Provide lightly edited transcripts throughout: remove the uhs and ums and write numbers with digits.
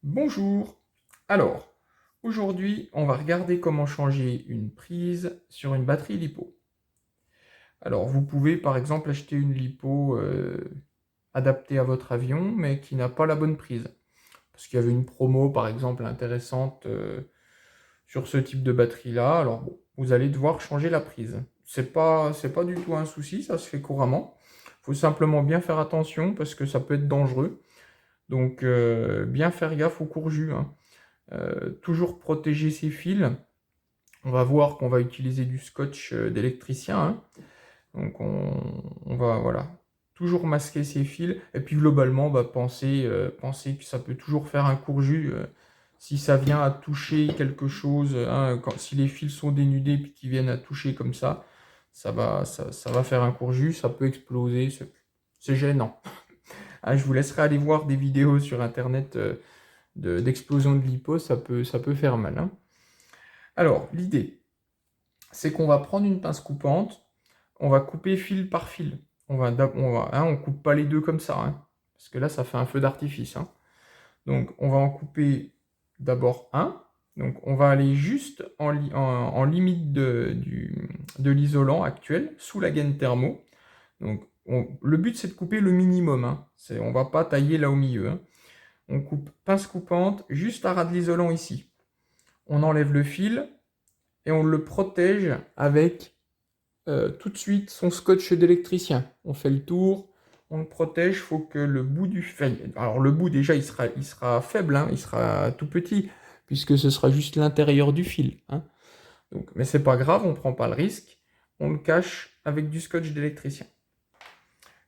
Bonjour. Alors, aujourd'hui, on va regarder comment changer une prise sur une batterie LiPo. Alors, vous pouvez par exemple acheter une LiPo adaptée à votre avion, mais qui n'a pas la bonne prise. Parce qu'il y avait une promo, par exemple, intéressante sur ce type de batterie-là. Alors, bon, vous allez devoir changer la prise. C'est pas du tout un souci, ça se fait couramment. Il faut simplement bien faire attention parce que ça peut être dangereux. Donc, bien faire gaffe aux courjus, hein. Toujours protéger ses fils. On va voir qu'on va utiliser du scotch d'électricien, hein. Donc on va voilà, toujours masquer ses fils. Et puis globalement, bah, pensez que ça peut toujours faire un courjus si ça vient à toucher quelque chose, hein, si les fils sont dénudés puis qu'ils viennent à toucher comme ça va faire un courjus, ça peut exploser, c'est gênant. Ah, je vous laisserai aller voir des vidéos sur internet d'explosion de lipo, ça peut faire mal, hein. Alors, l'idée, c'est qu'on va prendre une pince coupante, on va couper fil par fil. On coupe pas les deux comme ça, hein, parce que là, ça fait un feu d'artifice, hein. Donc, on va en couper d'abord un. Donc, on va aller juste en limite de l'isolant actuel, sous la gaine thermo. Donc, le but, c'est de couper le minimum, hein. On va pas tailler là au milieu, hein. On coupe pince coupante juste à ras de l'isolant ici. On enlève le fil et on le protège avec tout de suite son scotch d'électricien. On fait le tour, on le protège, il faut que le bout du fil... Alors le bout déjà il sera faible, hein, il sera tout petit, puisque ce sera juste l'intérieur du fil, hein. Donc, mais c'est pas grave, on prend pas le risque, on le cache avec du scotch d'électricien.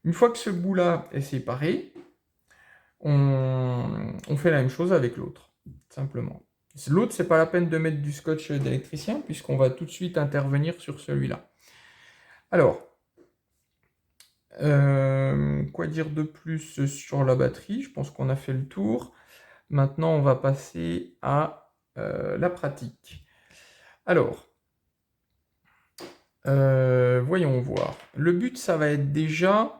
Une fois que ce bout-là est séparé, on fait la même chose avec l'autre, simplement. L'autre, c'est pas la peine de mettre du scotch d'électricien, puisqu'on va tout de suite intervenir sur celui-là. Alors, quoi dire de plus sur la batterie? Je pense qu'on a fait le tour. Maintenant, on va passer à la pratique. Alors, voyons voir. Le but, ça va être déjà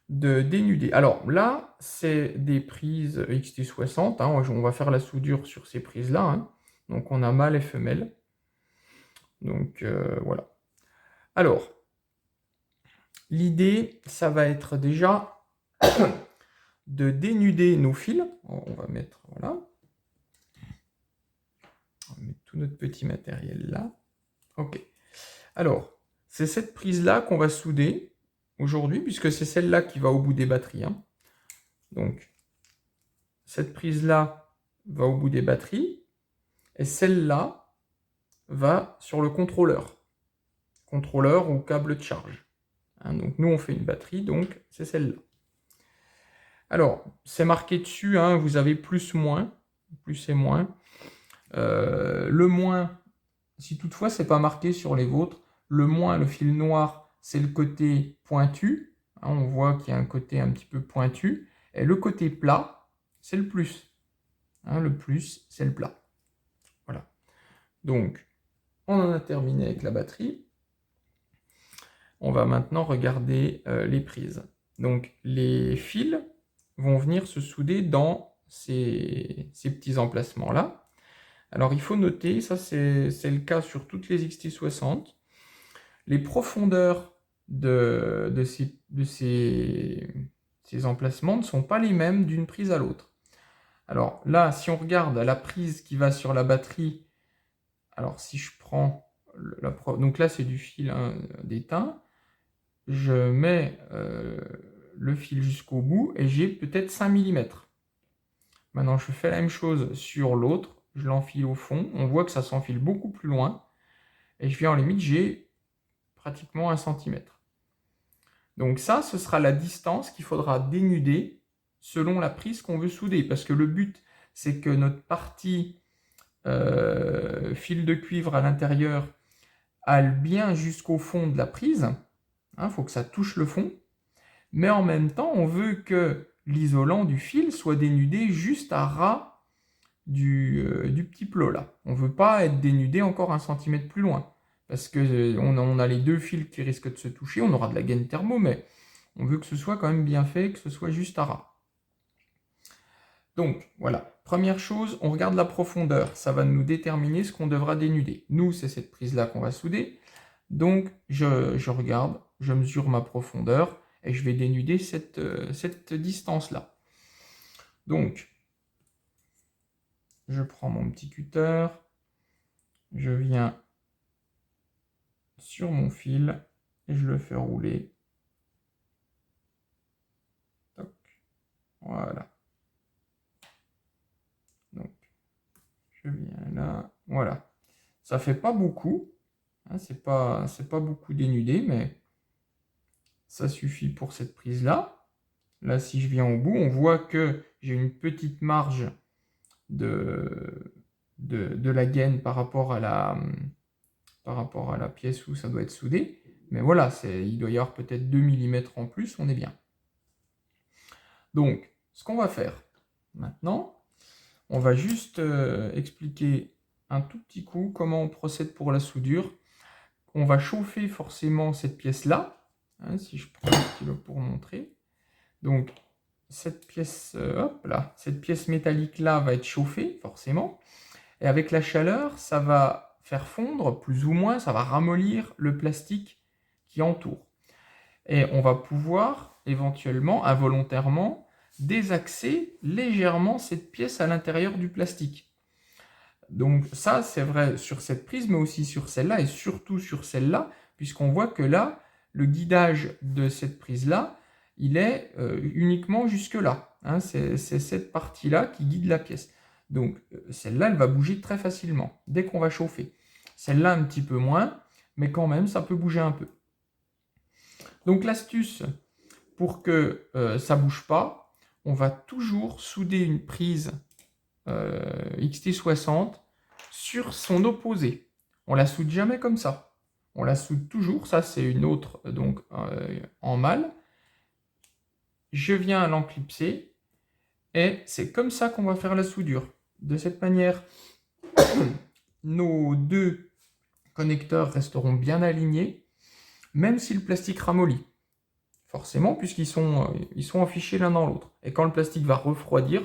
de dénuder. Alors là, c'est des prises XT60, hein. On va faire la soudure sur ces prises-là, hein. Donc, on a mâle et femelle. Donc, voilà. Alors, l'idée, ça va être déjà de dénuder nos fils. On va mettre, voilà. On va mettre tout notre petit matériel là. Ok. Alors, c'est cette prise-là qu'on va souder aujourd'hui, puisque c'est celle-là qui va au bout des batteries, hein. Donc, cette prise-là va au bout des batteries, et celle-là va sur le contrôleur. Contrôleur ou câble de charge, hein. Donc, nous, on fait une batterie, donc c'est celle-là. Alors, c'est marqué dessus, hein, vous avez plus, moins, plus et moins. Le moins, si toutefois c'est pas marqué sur les vôtres, le moins, le fil noir, c'est le côté pointu, hein, on voit qu'il y a un côté un petit peu pointu, et le côté plat, c'est le plus, hein, le plus, c'est le plat. Voilà. Donc, on en a terminé avec la batterie. On va maintenant regarder les prises. Donc, les fils vont venir se souder dans ces petits emplacements-là. Alors, il faut noter, ça c'est le cas sur toutes les XT60, les profondeurs de ces emplacements ne sont pas les mêmes d'une prise à l'autre. Alors là, si on regarde la prise qui va sur la batterie, alors si je prends, donc là c'est du fil, hein, d'étain, je mets le fil jusqu'au bout et j'ai peut-être 5 mm. Maintenant, je fais la même chose sur l'autre, je l'enfile au fond, on voit que ça s'enfile beaucoup plus loin, et je viens en limite, j'ai pratiquement 1 cm. Donc ça, ce sera la distance qu'il faudra dénuder selon la prise qu'on veut souder, parce que le but, c'est que notre partie fil de cuivre à l'intérieur aille bien jusqu'au fond de la prise, hein, faut que ça touche le fond, mais en même temps, on veut que l'isolant du fil soit dénudé juste à ras du petit plot là. On ne veut pas être dénudé encore 1 cm plus loin, parce qu'on a les deux fils qui risquent de se toucher, on aura de la gaine thermo, mais on veut que ce soit quand même bien fait, que ce soit juste à ras. Donc, voilà. Première chose, on regarde la profondeur. Ça va nous déterminer ce qu'on devra dénuder. Nous, c'est cette prise-là qu'on va souder. Donc, je regarde, je mesure ma profondeur et je vais dénuder cette distance-là. Donc, je prends mon petit cutter, je viens sur mon fil et je le fais rouler. Toc. Voilà. Donc, je viens là. Voilà. Ça fait pas beaucoup. Hein, c'est pas beaucoup dénudé, mais ça suffit pour cette prise-là. Là, si je viens au bout, on voit que j'ai une petite marge de la gaine par rapport à la pièce où ça doit être soudé. Mais voilà, il doit y avoir peut-être 2 mm en plus, on est bien. Donc, ce qu'on va faire maintenant, on va juste expliquer un tout petit coup comment on procède pour la soudure. On va chauffer forcément cette pièce-là, hein, si je prends un stylo pour montrer. Donc, cette pièce, hop là, cette pièce métallique-là va être chauffée, forcément. Et avec la chaleur, ça va faire fondre, plus ou moins, ça va ramollir le plastique qui entoure. Et on va pouvoir, éventuellement, involontairement, désaxer légèrement cette pièce à l'intérieur du plastique. Donc ça, c'est vrai sur cette prise, mais aussi sur celle-là, et surtout sur celle-là, puisqu'on voit que là, le guidage de cette prise-là, il est uniquement jusque-là. Hein, c'est cette partie-là qui guide la pièce. Donc celle-là, elle va bouger très facilement, dès qu'on va chauffer. Celle-là, un petit peu moins, mais quand même, ça peut bouger un peu. Donc l'astuce, pour que ça ne bouge pas, on va toujours souder une prise XT60 sur son opposé. On la soude jamais comme ça. On la soude toujours. Ça, c'est une autre donc en mâle. Je viens à l'enclipser et c'est comme ça qu'on va faire la soudure. De cette manière, nos deux connecteurs resteront bien alignés, même si le plastique ramollit. Forcément, puisqu'ils sont enfichés l'un dans l'autre. Et quand le plastique va refroidir,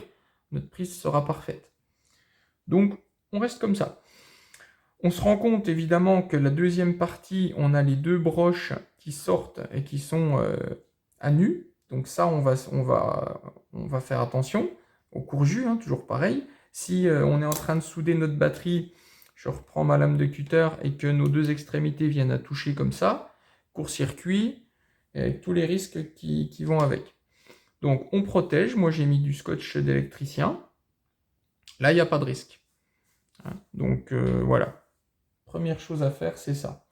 notre prise sera parfaite. Donc, on reste comme ça. On se rend compte évidemment que la deuxième partie, on a les deux broches qui sortent et qui sont à nu. Donc ça, on va faire attention au courjus, hein, toujours pareil. Si on est en train de souder notre batterie, je reprends ma lame de cutter et que nos deux extrémités viennent à toucher comme ça, court-circuit, avec tous les risques qui vont avec. Donc on protège, moi j'ai mis du scotch d'électricien. Là, il n'y a pas de risque. Hein, donc voilà. Première chose à faire, c'est ça.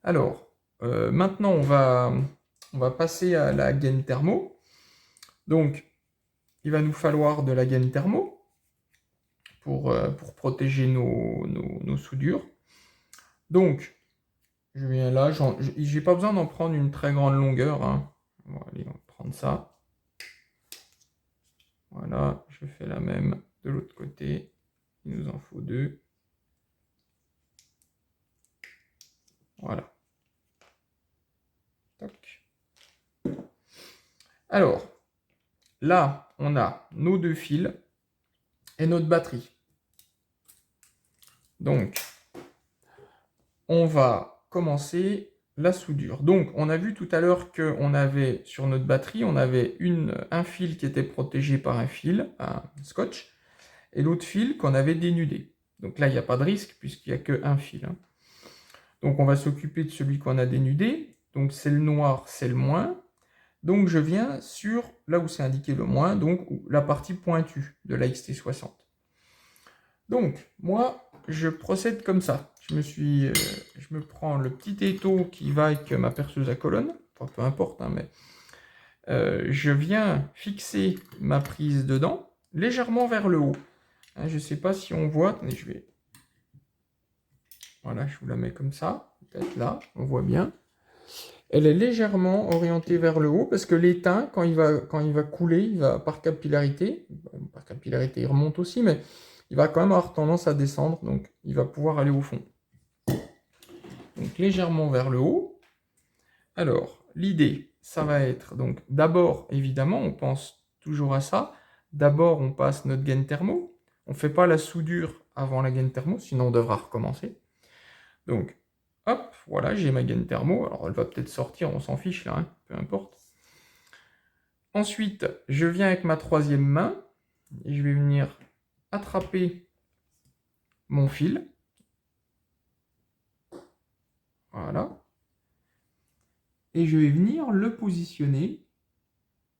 Alors, maintenant, on va passer à la gaine thermo. Donc, il va nous falloir de la gaine thermo pour protéger nos soudures. Donc, je viens là. J'ai pas besoin d'en prendre une très grande longueur. Hein. Bon, allez, on va prendre ça. Voilà, je fais la même de l'autre côté. Il nous en faut 2. Voilà. Toc. Alors, là, on a nos deux fils et notre batterie. Donc, on va commencer la soudure. Donc, on a vu tout à l'heure qu'on avait, sur notre batterie, on avait un fil qui était protégé par un fil, un scotch, et l'autre fil qu'on avait dénudé. Donc là, il n'y a pas de risque puisqu'il n'y a qu'un fil. Hein. Donc, on va s'occuper de celui qu'on a dénudé. Donc, c'est le noir, c'est le moins. Donc, je viens sur, là où c'est indiqué le moins, donc la partie pointue de la XT60. Donc, moi, je procède comme ça. Je me prends le petit étau qui va avec ma perceuse à colonne, enfin, peu importe, hein, mais je viens fixer ma prise dedans, légèrement vers le haut. Hein, je ne sais pas si on voit, attendez, je vais... Voilà, je vous la mets comme ça, peut-être là, on voit bien. Elle est légèrement orientée vers le haut, parce que l'étain, quand il va couler, il va par capillarité, il remonte aussi, mais il va quand même avoir tendance à descendre, donc il va pouvoir aller au fond. Donc légèrement vers le haut. Alors, l'idée, ça va être, donc d'abord, évidemment, on pense toujours à ça, d'abord on passe notre gaine thermo. On ne fait pas la soudure avant la gaine thermo, sinon on devra recommencer. Donc, hop, voilà, j'ai ma gaine thermo. Alors elle va peut-être sortir, on s'en fiche là, hein, peu importe. Ensuite, je viens avec ma troisième main et je vais venir attraper mon fil. Voilà. Et je vais venir le positionner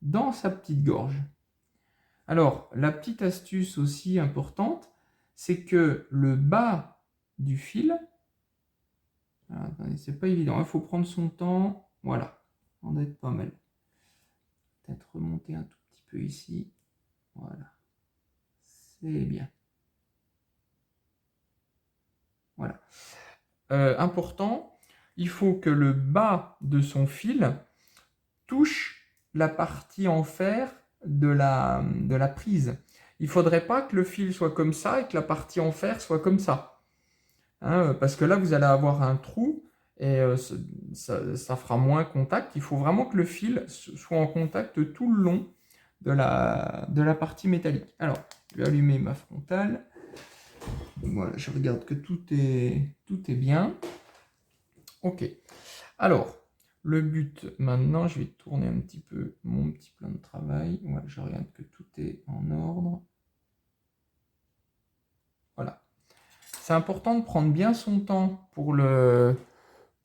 dans sa petite gorge. Alors, la petite astuce aussi importante, c'est que le bas du fil, c'est pas évident, il faut prendre son temps, voilà, on doit être pas mal. Peut-être remonter un tout petit peu ici, voilà, c'est bien. Voilà. Important, il faut que le bas de son fil touche la partie en fer de la prise. Il ne faudrait pas que le fil soit comme ça et que la partie en fer soit comme ça. Hein, parce que là, vous allez avoir un trou et ça fera moins contact. Il faut vraiment que le fil soit en contact tout le long de la partie métallique. Alors, je vais allumer ma frontale. Voilà, je regarde que tout est bien. Ok. Alors, le but maintenant, je vais tourner un petit peu mon petit plan de travail. Voilà, je regarde que tout est en ordre. Voilà. C'est important de prendre bien son temps pour le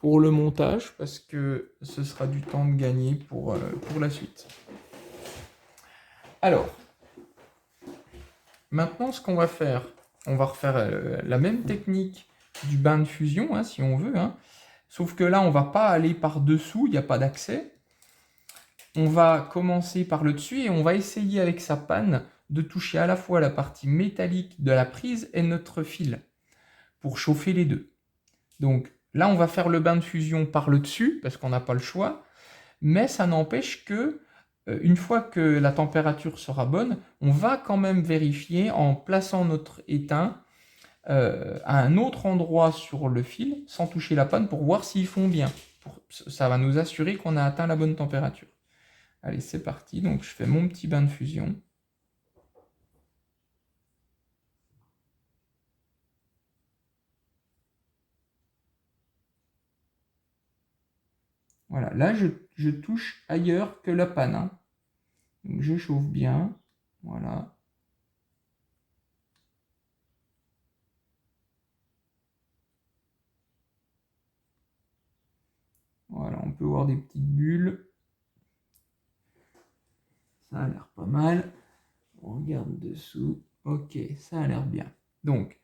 montage parce que ce sera du temps de gagner pour la suite. Alors, maintenant, ce qu'on va faire, on va refaire la même technique du bain de fusion, hein, si on veut. Hein. Sauf que là, on ne va pas aller par-dessous, il n'y a pas d'accès. On va commencer par le dessus et on va essayer avec sa panne de toucher à la fois la partie métallique de la prise et notre fil pour chauffer les deux. Donc là, on va faire le bain de fusion par le dessus parce qu'on n'a pas le choix, mais ça n'empêche que une fois que la température sera bonne, on va quand même vérifier en plaçant notre étain à un autre endroit sur le fil sans toucher la panne pour voir s'ils font bien. Ça va nous assurer qu'on a atteint la bonne température. Allez, c'est parti. Donc, je fais mon petit bain de fusion. Voilà, là, je touche ailleurs que la panne. Hein. Donc, je chauffe bien. Voilà. Voilà, on peut voir des petites bulles. Ça a l'air pas mal. On regarde dessous. Ok, ça a l'air bien. Donc,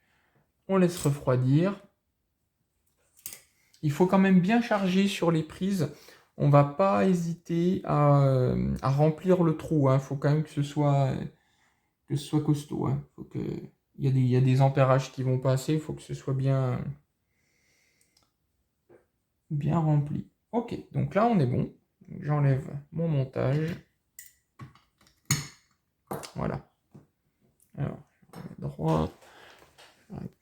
on laisse refroidir. Il faut quand même bien charger sur les prises. On ne va pas hésiter à remplir le trou. Il faut quand même que ce soit costaud. Faut que... il y a des ampérages qui vont passer. Il faut que ce soit bien rempli. Ok, donc là on est bon. J'enlève mon montage. Voilà. Alors, je remets droit.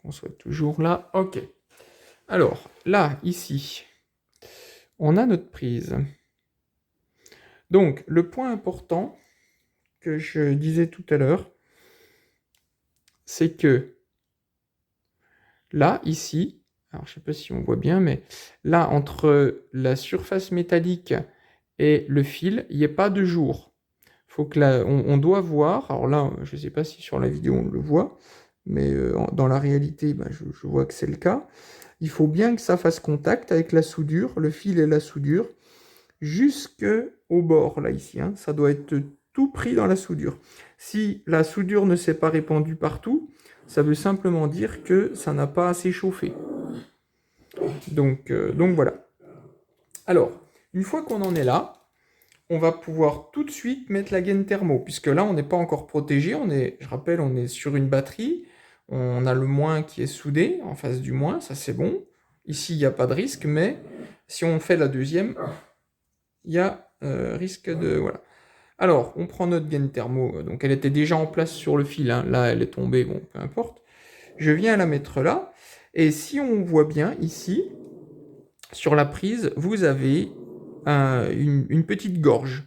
On soit toujours là. Ok. Alors, là, ici, on a notre prise. Donc, le point important que je disais tout à l'heure, c'est que là, ici, alors je ne sais pas si on voit bien, mais là, entre la surface métallique et le fil, il n'y a pas de jour. Faut que là, on doit voir, alors là, je ne sais pas si sur la vidéo on le voit, mais dans la réalité, je vois que c'est le cas. Il faut bien que ça fasse contact avec la soudure, le fil et la soudure, jusqu'au bord, là, ici. Hein. Ça doit être tout pris dans la soudure. Si la soudure ne s'est pas répandue partout, ça veut simplement dire que ça n'a pas assez chauffé. Donc voilà. Alors, une fois qu'on en est là, on va pouvoir tout de suite mettre la gaine thermo, puisque là, on n'est pas encore protégé. Je rappelle, on est sur une batterie. On a le moins qui est soudé en face du moins, ça c'est bon. Ici, il n'y a pas de risque, mais si on fait la deuxième, il y a risque de... Voilà. Alors, on prend notre gaine thermo. Donc, elle était déjà en place sur le fil. Hein. Là, elle est tombée, bon, peu importe. Je viens la mettre là. Et si on voit bien ici, sur la prise, vous avez une petite gorge.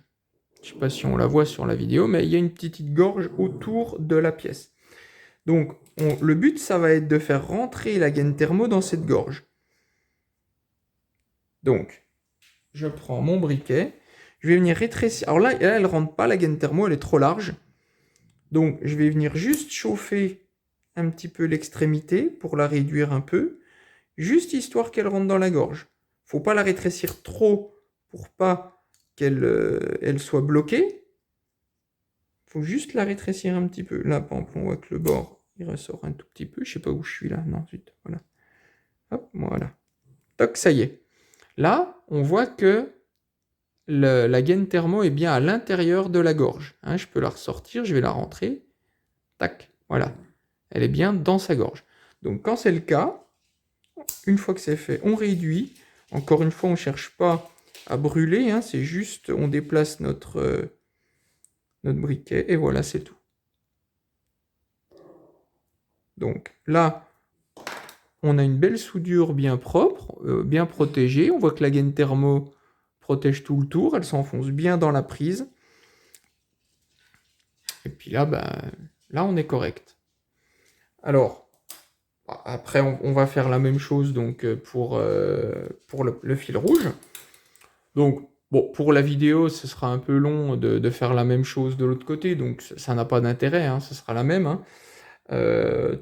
Je ne sais pas si on la voit sur la vidéo, mais il y a une petite gorge autour de la pièce. Donc, le but, ça va être de faire rentrer la gaine thermo dans cette gorge. Donc, je prends mon briquet, je vais venir rétrécir. Alors là, elle ne rentre pas, la gaine thermo, elle est trop large. Donc, je vais venir juste chauffer un petit peu l'extrémité pour la réduire un peu, juste histoire qu'elle rentre dans la gorge. Faut pas la rétrécir trop pour pas qu'elle elle soit bloquée. Faut juste la rétrécir un petit peu. Là, par exemple, on voit que le bord, il ressort un tout petit peu. Je sais pas où je suis là. Non, zut, voilà. Hop, voilà. Toc, ça y est. Là, on voit que la gaine thermo est bien à l'intérieur de la gorge. Hein, je peux la ressortir, je vais la rentrer. Tac, voilà. Elle est bien dans sa gorge. Donc quand c'est le cas, une fois que c'est fait, on réduit. Encore une fois, on ne cherche pas à brûler, hein, c'est juste, on déplace notre briquet et voilà, c'est tout. Donc là, on a une belle soudure bien propre, bien protégée. On voit que la gaine thermo protège tout le tour, elle s'enfonce bien dans la prise. Et puis là, là on est correct. Alors, après on va faire la même chose donc, pour le fil rouge. Donc, bon, pour la vidéo, ce sera un peu long de faire la même chose de l'autre côté, donc ça n'a pas d'intérêt, hein, ce sera la même. Hein.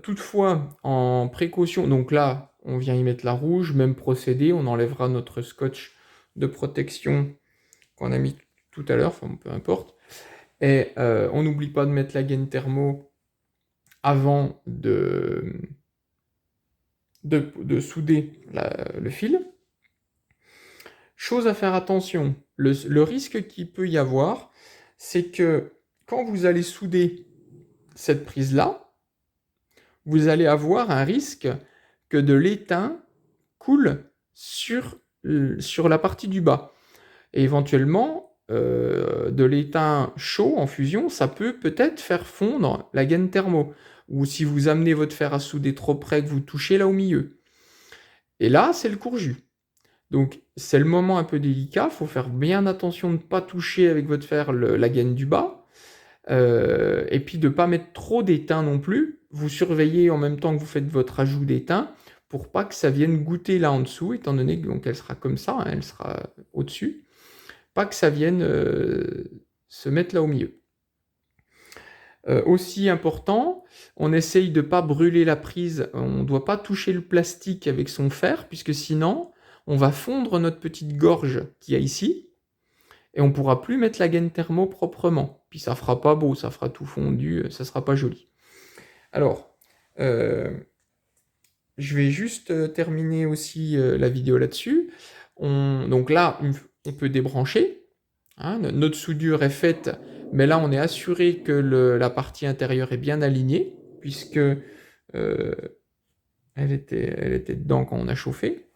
Toutefois, en précaution, donc là, on vient y mettre la rouge, même procédé, on enlèvera notre scotch de protection qu'on a mis tout à l'heure, enfin peu importe. Et on n'oublie pas de mettre la gaine thermo avant de souder le fil. Chose à faire attention, le risque qu'il peut y avoir, c'est que quand vous allez souder cette prise-là, vous allez avoir un risque que de l'étain coule sur la partie du bas. Et éventuellement, de l'étain chaud en fusion, ça peut peut-être faire fondre la gaine thermo. Ou si vous amenez votre fer à souder trop près, que vous touchez là au milieu. Et là, c'est le courjus. Donc, c'est le moment un peu délicat. Il faut faire bien attention de ne pas toucher avec votre fer la gaine du bas. Et puis de ne pas mettre trop d'étain non plus. Vous surveillez en même temps que vous faites votre ajout d'étain pour pas que ça vienne goûter là en dessous, étant donné qu'elle sera comme ça, hein, elle sera au-dessus. Pas que ça vienne se mettre là au milieu. Aussi important, on essaye de ne pas brûler la prise. On ne doit pas toucher le plastique avec son fer, puisque sinon, on va fondre notre petite gorge qu'il y a ici, et on ne pourra plus mettre la gaine thermo proprement. Puis ça fera pas beau, ça fera tout fondu, ça sera pas joli. Alors, je vais juste terminer aussi la vidéo là-dessus. Donc là, on peut débrancher. Hein, notre soudure est faite, mais là, on est assuré que la partie intérieure est bien alignée, puisque elle était dedans quand on a chauffé.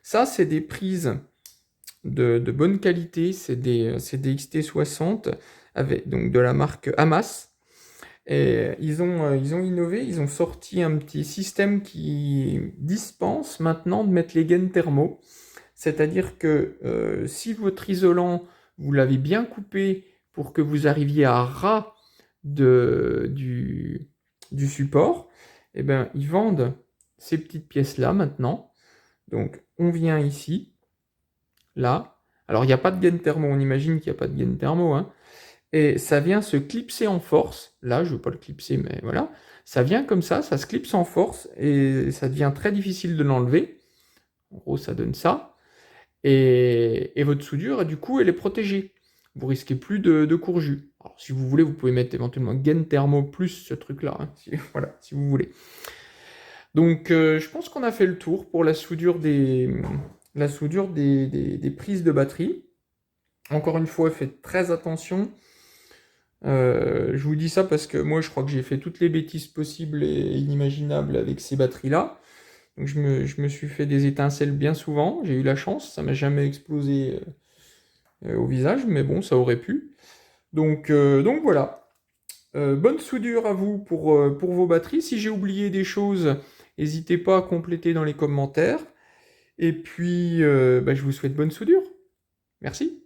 Ça, c'est des prises de bonne qualité, c'est des XT60 avec donc de la marque Hamas. Et ils ont innové, ils ont sorti un petit système qui dispense maintenant de mettre les gaines thermo. C'est-à-dire que si votre isolant, vous l'avez bien coupé pour que vous arriviez à ras du support, eh ben, ils vendent ces petites pièces-là maintenant. Donc, on vient ici, là. Alors, il n'y a pas de gaine thermo, on imagine qu'il n'y a pas de gaine thermo, hein. Et ça vient se clipser en force. Là, je ne veux pas le clipser, mais voilà. Ça vient comme ça se clipse en force et ça devient très difficile de l'enlever. En gros, ça donne ça. Et votre soudure, du coup, elle est protégée. Vous risquez plus de courjus. Alors, si vous voulez, vous pouvez mettre éventuellement gaine thermo plus ce truc-là. Hein, voilà, si vous voulez. Donc, je pense qu'on a fait le tour pour la soudure des prises de batterie. Encore une fois, faites très attention. Je vous dis ça parce que moi, je crois que j'ai fait toutes les bêtises possibles et inimaginables avec ces batteries-là. Donc, je me suis fait des étincelles bien souvent. J'ai eu la chance, ça m'a jamais explosé au visage, mais bon, ça aurait pu. Donc voilà. Bonne soudure à vous pour vos batteries. Si j'ai oublié des choses, n'hésitez pas à compléter dans les commentaires. Et puis, je vous souhaite bonne soudure. Merci.